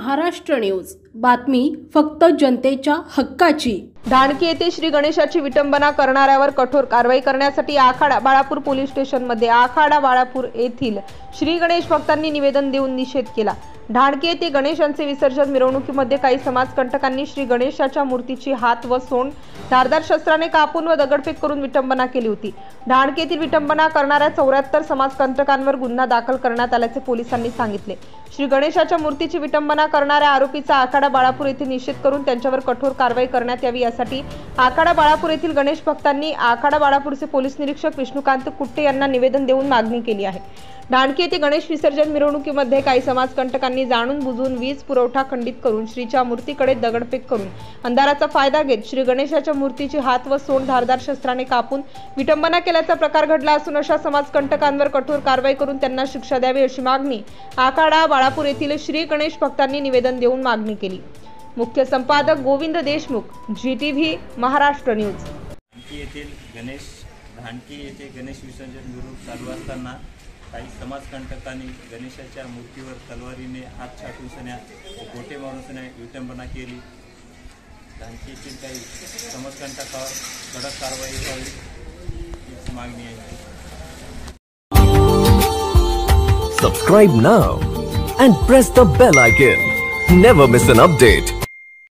Maharashtra news, बातमी फक्त जनतेच्या हक्काची। ढाणकी येथे श्री गणेशाची विटंबना करणाऱ्यावर कठोर कारवाई करण्यासाठी आखाडा बाळापूर पोलीस स्टेशनमध्ये आखाडा बाळापूर येथील श्री गणेश भक्तांनी निवेदन देऊन निषेध केला। ढाणकी येथे गणेशांचे विसर्जन मिरवणुकीमध्ये काही समाजकंटकांनी श्री गणेशाच्या मूर्तीची हात व सोंड धारदार शस्त्राने कापून व दगडफेक करून विटंबना केली होती। ढाणकी येथील विटंबना करणाऱ्या 74 समाजकंटकांवर गुन्हा दाखल करण्यात आल्याचे पोलिसांनी सांगितले। श्री गणेशाच्या मूर्तीची विटंबना करणाऱ्या आरोपीचा आखाडा बाळापूर येथे निषेध करून त्यांच्यावर कठोर कारवाई करण्यात यावी यासाठी आखाडा बाळापूर येथील गणेश भक्तांनी आखाडा बाळापूरचे पोलीस निरीक्षक विष्णुकांत कुट्टे यांना निवेदन देऊन मागणी केली आहे। ढाणकी येथे गणेश विसर्जन मिरवणुकीमध्ये काही समाजकंटकांनी जाणून बुजून वीज पुरवठा खंडित करून श्रीच्या मूर्तीकडे दगडफेक करून अंधाराचा फायदा घेत श्री गणेशाच्या मूर्तीची हात व सोंड धारदार शस्त्राने कापून विटंबना केल्याचा प्रकार घडला असून अशा समाजकंटकांवर कठोर कारवाई करून त्यांना शिक्षा द्यावी अशी मागणी आखाडा बाळापूर येथील श्री गणेश भक्तांनी निवेदन देऊन मागणी केली। मुख्य संपादक गोविंद देशमुख, GTV महाराष्ट्र न्यूज। ढाणकी येथे गणेश विसर्जन मिरवणूक चालू असताना काही समाजकंटकांनी गणेशाच्या मूर्तीवर तलवारीने हात छाटून व गोटे मारून विटंबना केली। ढाणकी येथील काही समाजकंटकावर कडक कारवाई व्हावी हीच मागणी आहे। Subscribe now and press the bell icon. Never miss an update.